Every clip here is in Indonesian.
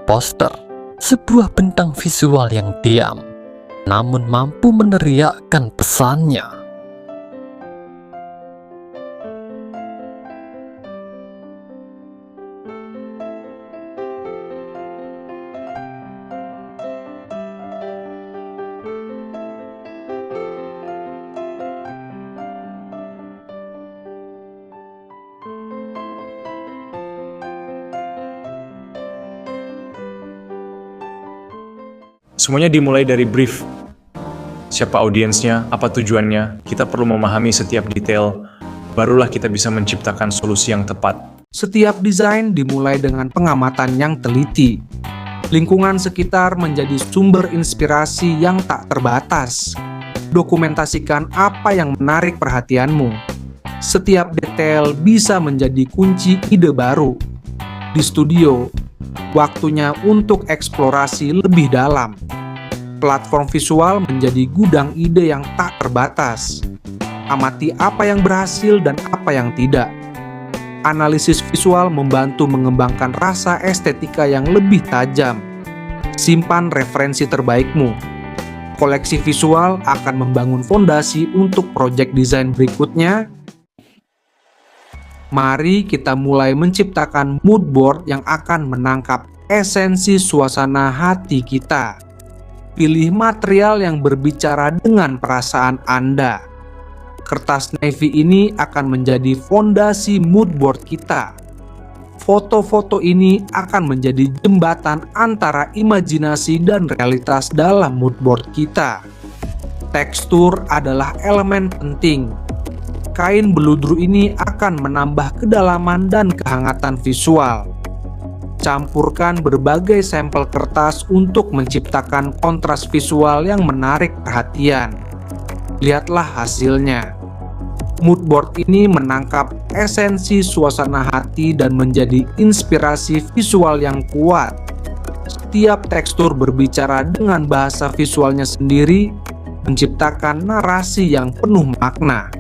poster, sebuah bentang visual yang diam, namun mampu meneriakkan pesannya. Semuanya dimulai dari brief. Siapa audiensnya, apa tujuannya, kita perlu memahami setiap detail, barulah kita bisa menciptakan solusi yang tepat. Setiap desain dimulai dengan pengamatan yang teliti. Lingkungan sekitar menjadi sumber inspirasi yang tak terbatas. Dokumentasikan apa yang menarik perhatianmu. Setiap detail bisa menjadi kunci ide baru. Di studio, waktunya untuk eksplorasi lebih dalam. Platform visual menjadi gudang ide yang tak terbatas. Amati apa yang berhasil dan apa yang tidak. Analisis visual membantu mengembangkan rasa estetika yang lebih tajam. Simpan referensi terbaikmu. Koleksi visual akan membangun fondasi untuk proyek desain berikutnya. Mari kita mulai menciptakan mood board yang akan menangkap esensi suasana hati kita. Pilih material yang berbicara dengan perasaan Anda. Kertas navy ini akan menjadi fondasi mood board kita. Foto-foto ini akan menjadi jembatan antara imajinasi dan realitas dalam mood board kita. Tekstur adalah elemen penting. Kain beludru ini akan menambah kedalaman dan kehangatan visual. Campurkan berbagai sampel kertas untuk menciptakan kontras visual yang menarik perhatian. Lihatlah hasilnya. Mood board ini menangkap esensi suasana hati dan menjadi inspirasi visual yang kuat. Setiap tekstur berbicara dengan bahasa visualnya sendiri, menciptakan narasi yang penuh makna.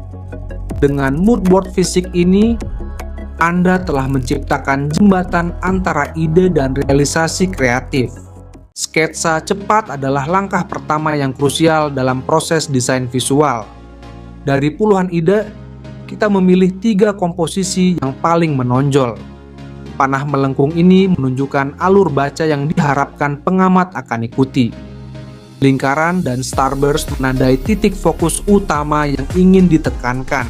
Dengan mood board fisik ini, Anda telah menciptakan jembatan antara ide dan realisasi kreatif. Sketsa cepat adalah langkah pertama yang krusial dalam proses desain visual. Dari puluhan ide, kita memilih 3 komposisi yang paling menonjol. Panah melengkung ini menunjukkan alur baca yang diharapkan pengamat akan ikuti. Lingkaran dan starburst menandai titik fokus utama yang ingin ditekankan.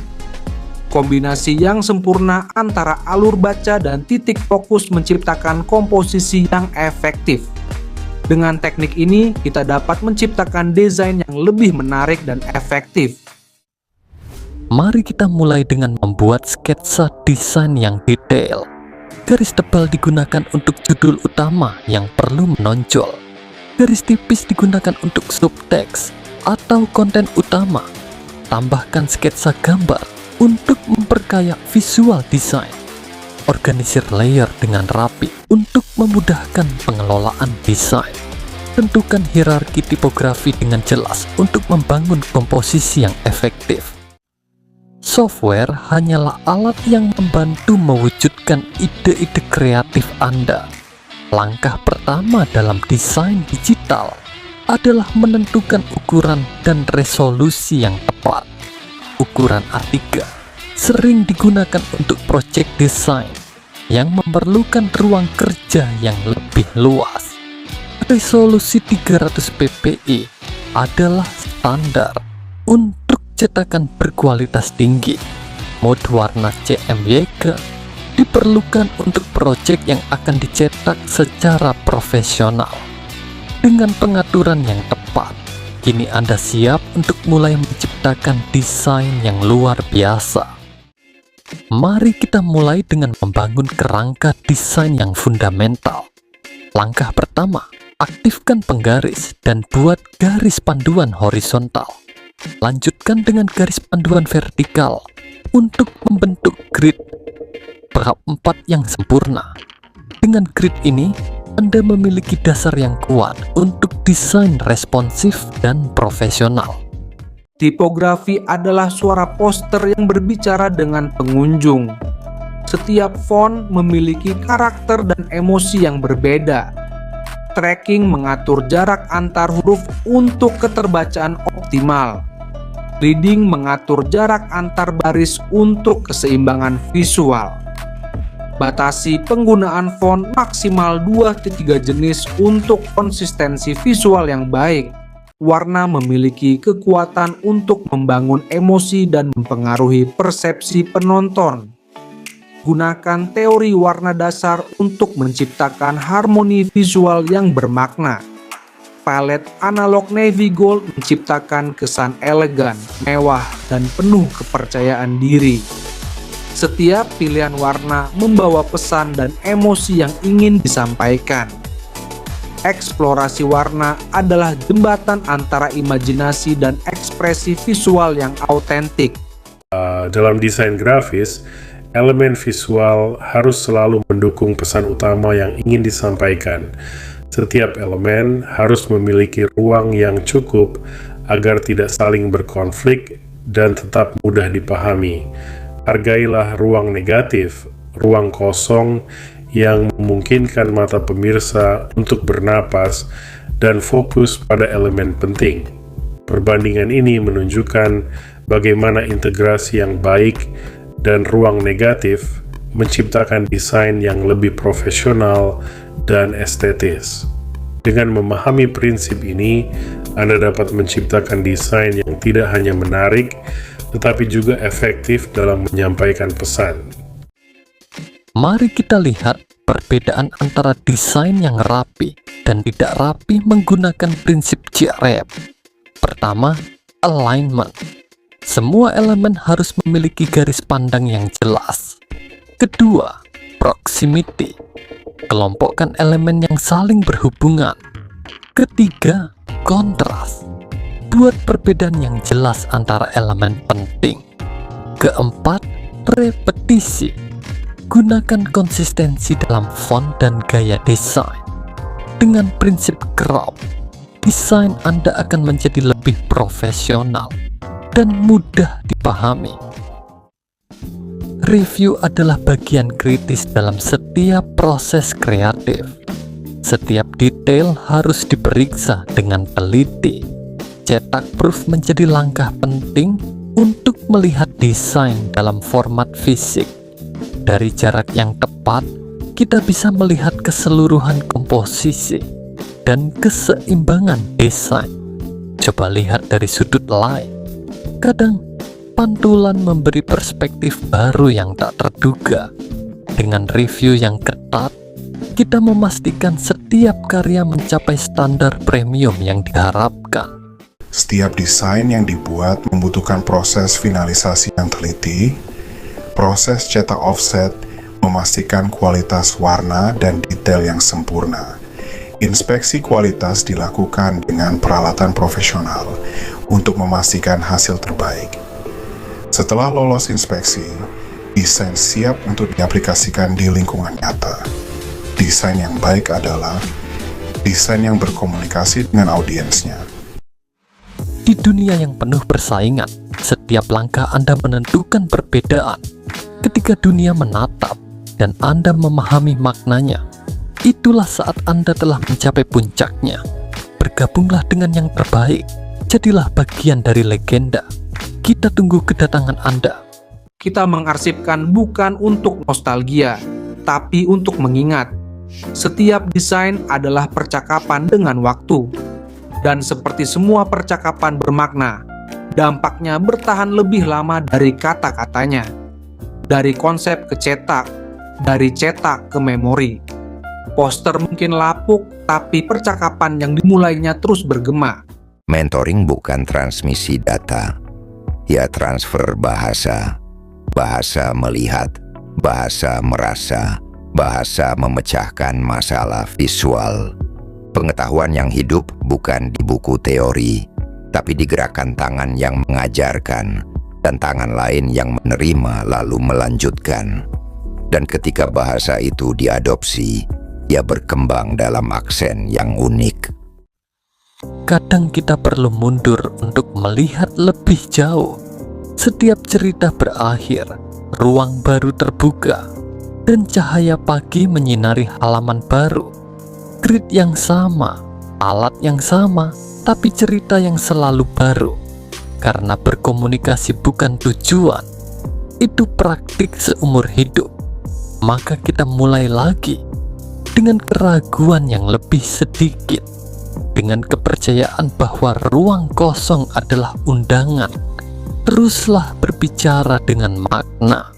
Kombinasi yang sempurna antara alur baca dan titik fokus menciptakan komposisi yang efektif. Dengan teknik ini, kita dapat menciptakan desain yang lebih menarik dan efektif. Mari kita mulai dengan membuat sketsa desain yang detail. Garis tebal digunakan untuk judul utama yang perlu menonjol. Garis tipis digunakan untuk subteks atau konten utama. Tambahkan sketsa gambar untuk memperkaya visual desain. Organisir layer dengan rapi untuk memudahkan pengelolaan desain. Tentukan hierarki tipografi dengan jelas untuk membangun komposisi yang efektif. Software hanyalah alat yang membantu mewujudkan ide-ide kreatif Anda. Langkah pertama dalam desain digital adalah menentukan ukuran dan resolusi yang tepat. Ukuran A3 sering digunakan untuk proyek desain yang memerlukan ruang kerja yang lebih luas. Resolusi 300 ppi adalah standar untuk cetakan berkualitas tinggi. Mode warna CMYK diperlukan untuk proyek yang akan dicetak secara profesional. Dengan pengaturan yang tepat, kini Anda siap untuk mulai menciptakan desain yang luar biasa. Mari kita mulai dengan membangun kerangka desain yang fundamental. Langkah pertama, aktifkan penggaris dan buat garis panduan horizontal. Lanjutkan dengan garis panduan vertikal untuk membentuk grid bab 4 yang sempurna. Dengan grid ini, Anda memiliki dasar yang kuat untuk desain responsif dan profesional. Tipografi adalah suara poster yang berbicara dengan pengunjung. Setiap font memiliki karakter dan emosi yang berbeda. Tracking mengatur jarak antar huruf untuk keterbacaan optimal. Reading mengatur jarak antar baris untuk keseimbangan visual. Batasi penggunaan font maksimal 2-3 jenis untuk konsistensi visual yang baik. Warna memiliki kekuatan untuk membangun emosi dan mempengaruhi persepsi penonton. Gunakan teori warna dasar untuk menciptakan harmoni visual yang bermakna. Palet analog navy gold menciptakan kesan elegan, mewah, dan penuh kepercayaan diri. Setiap pilihan warna membawa pesan dan emosi yang ingin disampaikan. Eksplorasi warna adalah jembatan antara imajinasi dan ekspresi visual yang autentik. Dalam desain grafis, elemen visual harus selalu mendukung pesan utama yang ingin disampaikan. Setiap elemen harus memiliki ruang yang cukup agar tidak saling berkonflik dan tetap mudah dipahami. Hargailah ruang negatif, ruang kosong yang memungkinkan mata pemirsa untuk bernapas dan fokus pada elemen penting. Perbandingan ini menunjukkan bagaimana integrasi yang baik dan ruang negatif menciptakan desain yang lebih profesional dan estetis. Dengan memahami prinsip ini, Anda dapat menciptakan desain yang tidak hanya menarik, tetapi juga efektif dalam menyampaikan pesan. Mari kita lihat perbedaan antara desain yang rapi dan tidak rapi menggunakan prinsip JREP. Pertama, alignment. Semua elemen harus memiliki garis pandang yang jelas. Kedua, proximity. Kelompokkan elemen yang saling berhubungan. Ketiga, kontras. Buat perbedaan yang jelas antara elemen penting. Keempat, repetisi. Gunakan konsistensi dalam font dan gaya desain. Dengan prinsip crop, desain Anda akan menjadi lebih profesional dan mudah dipahami. Review adalah bagian kritis dalam setiap proses kreatif. Setiap detail harus diperiksa dengan teliti. Cetak proof menjadi langkah penting untuk melihat desain dalam format fisik. Dari jarak yang tepat, kita bisa melihat keseluruhan komposisi dan keseimbangan desain. Coba lihat dari sudut lain. Kadang, pantulan memberi perspektif baru yang tak terduga. Dengan review yang ketat, kita memastikan setiap karya mencapai standar premium yang diharapkan. Setiap desain yang dibuat membutuhkan proses finalisasi yang teliti, proses cetak offset, memastikan kualitas warna dan detail yang sempurna. Inspeksi kualitas dilakukan dengan peralatan profesional untuk memastikan hasil terbaik. Setelah lolos inspeksi, desain siap untuk diaplikasikan di lingkungan nyata. Desain yang baik adalah desain yang berkomunikasi dengan audiensnya. Di dunia yang penuh persaingan, setiap langkah Anda menentukan perbedaan. Ketika dunia menatap dan Anda memahami maknanya, itulah saat Anda telah mencapai puncaknya. Bergabunglah dengan yang terbaik, jadilah bagian dari legenda. Kita tunggu kedatangan Anda. Kita mengarsipkan bukan untuk nostalgia, tapi untuk mengingat. Setiap desain adalah percakapan dengan waktu. Dan seperti semua percakapan bermakna, dampaknya bertahan lebih lama dari kata-katanya. Dari konsep ke cetak, dari cetak ke memori. Poster mungkin lapuk, tapi percakapan yang dimulainya terus bergema. Mentoring bukan transmisi data, ya transfer bahasa. Bahasa melihat, bahasa merasa, bahasa memecahkan masalah visual. Pengetahuan yang hidup bukan di buku teori, tapi di gerakan tangan yang mengajarkan dan tangan lain yang menerima lalu melanjutkan. Dan ketika bahasa itu diadopsi, ia berkembang dalam aksen yang unik. Kadang kita perlu mundur untuk melihat lebih jauh. Setiap cerita berakhir, ruang baru terbuka, dan cahaya pagi menyinari halaman baru. grid yang sama, alat yang sama, tapi cerita yang selalu baru. Karena berkomunikasi bukan tujuan, itu praktik seumur hidup. Maka kita mulai lagi dengan keraguan yang lebih sedikit, dengan kepercayaan bahwa ruang kosong adalah undangan. Teruslah berbicara dengan makna.